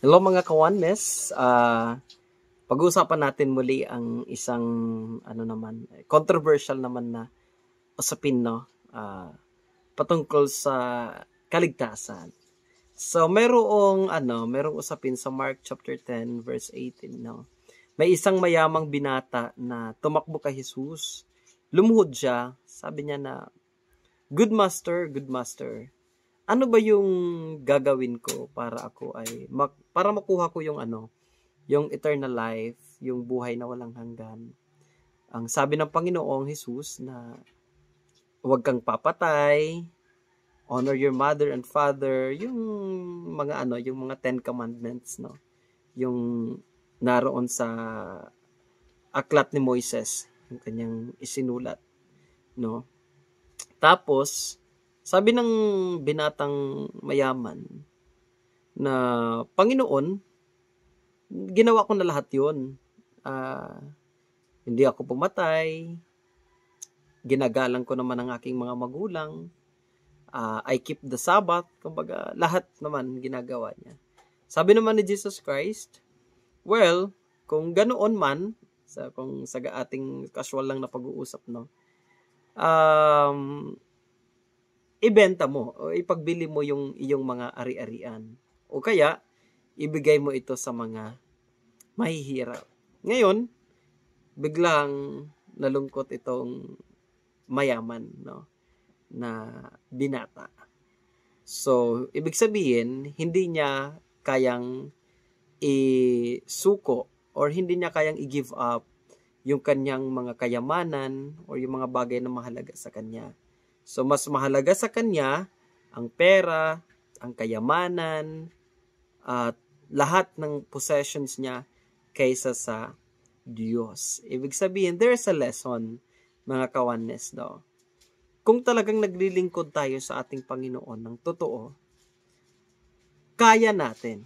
Hello mga kawanes, pag-uusapan natin muli ang isang controversial naman na usapin, no? Patungkol sa kaligtasan. So merong usapin sa Mark chapter 10 verse 18, no? May isang mayamang binata na tumakbo kay Jesus. Lumuhod siya, sabi niya na, good master, ano ba yung gagawin ko para ako ay para makuha ko yung eternal life, yung buhay na walang hanggan? Ang sabi ng Panginoong Jesus na huwag kang papatay, honor your mother and father, yung mga 10 commandments, no? Yung naroon sa aklat ni Moises, yung kanyang isinulat, no? Tapos sabi ng binatang mayaman na, Panginoon, ginawa ko na lahat yun. Hindi ako pumatay, ginagalang ko naman ang aking mga magulang, I keep the Sabbath, kumbaga lahat naman ginagawa niya. Sabi naman ni Jesus Christ, well, kung ganoon man, kung sa ating casual lang na pag-uusap, no, ibenta mo o ipagbili mo yung iyong mga ari-arian, o kaya ibigay mo ito sa mga mahihirap. Ngayon, biglang nalungkot itong mayaman, no, na binata. So, ibig sabihin, hindi niya kayang isuko or hindi niya kayang i-give up yung kanyang mga kayamanan or yung mga bagay na mahalaga sa kanya. So, mas mahalaga sa kanya ang pera, ang kayamanan, at lahat ng possessions niya kaysa sa Diyos. Ibig sabihin, there's a lesson, mga kawanes, no? Kung talagang naglilingkod tayo sa ating Panginoon ng totoo, kaya natin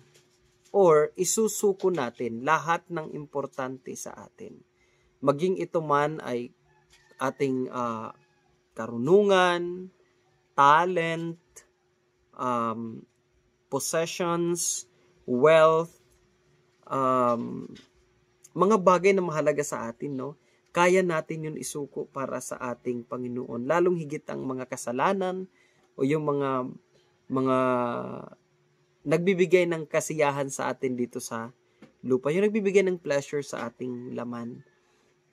or isusuko natin lahat ng importante sa atin. Maging ito man ay ating karunungan, talent, possessions, wealth, mga bagay na mahalaga sa atin, no? Kaya natin yun isuko para sa ating Panginoon. Lalong higit ang mga kasalanan o yung mga nagbibigay ng kasiyahan sa atin dito sa lupa. Yung nagbibigay ng pleasure sa ating laman.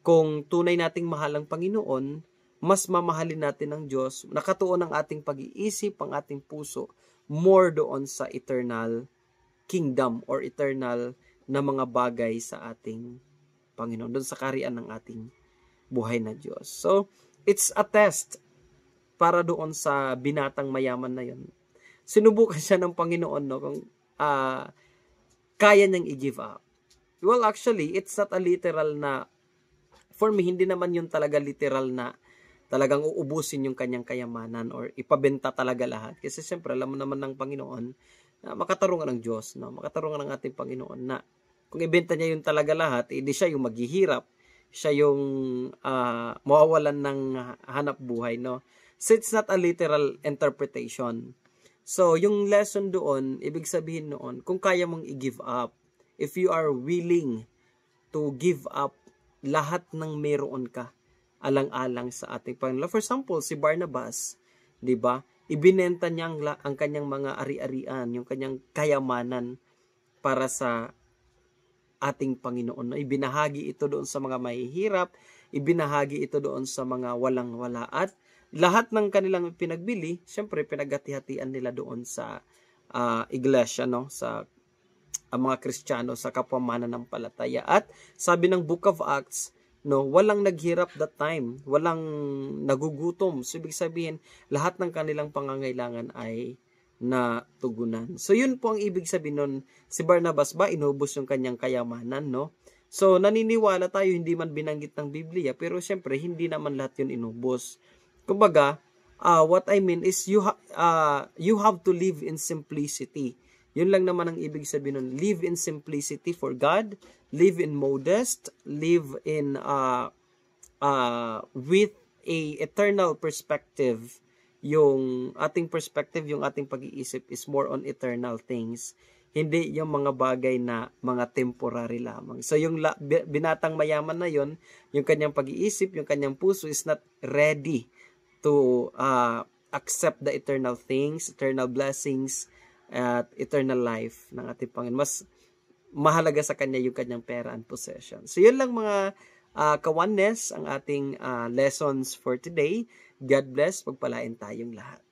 Kung tunay nating mahal ang Panginoon, mas mamahalin natin ang Diyos. Nakatuon ang ating pag-iisip, ang ating puso, more doon sa eternal kingdom or eternal na mga bagay sa ating Panginoon, doon sa kaharian ng ating buhay na Diyos. So, it's a test para doon sa binatang mayaman na yun. Sinubukan siya ng Panginoon, no, kung kaya niyang i-give up. Well, actually, it's not a literal na, for me, hindi naman yun talaga literal na talagang uubusin yung kanyang kayamanan or ipabenta talaga lahat. Kasi siyempre, alam mo naman ng Panginoon na makatarungan ng Diyos, no? Makatarungan ng ating Panginoon na kung ibenta niya yung talaga lahat, hindi siya yung maghihirap, siya yung mawawalan ng hanap buhay, no? So, it's not a literal interpretation. So, yung lesson doon, ibig sabihin noon, kung kaya mong i-give up, if you are willing to give up lahat ng meron ka, alang-alang sa ating Panginoon. For example, si Barnabas, 'di ba? Ibinenta niya ang kanyang mga ari-arian, yung kanyang kayamanan para sa ating Panginoon. Ibinahagi ito doon sa mga mahihirap, ibinahagi ito doon sa mga walang-wala, at lahat ng kanilang pinagbili, syempre pinaghati-hatian nila doon sa iglesia, no, sa mga Kristiyano, sa kapwa mananampalataya. At sabi ng Book of Acts, no, walang naghirap that time, walang nagugutom. So, ibig sabihin, lahat ng kanilang pangangailangan ay natugunan. So, yun po ang ibig sabihin nun. Si Barnabas ba, inubos yung kanyang kayamanan, no? So, naniniwala tayo, hindi man binanggit ng Biblia, pero syempre, hindi naman lahat yun inubos. Kumbaga, what I mean is, you have to live in simplicity. Yun lang naman ang ibig sabihin nun. Live in simplicity for God, live in modest, live in with a eternal perspective. Yung ating perspective, yung ating pag-iisip is more on eternal things. hindi yung mga bagay na mga temporary lamang. So yung binatang mayaman na yon, yung kanyang pag-iisip, yung kanyang puso is not ready to accept the eternal things, eternal blessings, at eternal life ng ating Panginoon. Mas mahalaga sa kanya yung kanyang pera and possession. So yun lang mga kawanes ang ating lessons for today. God bless. Pagpalain tayong lahat.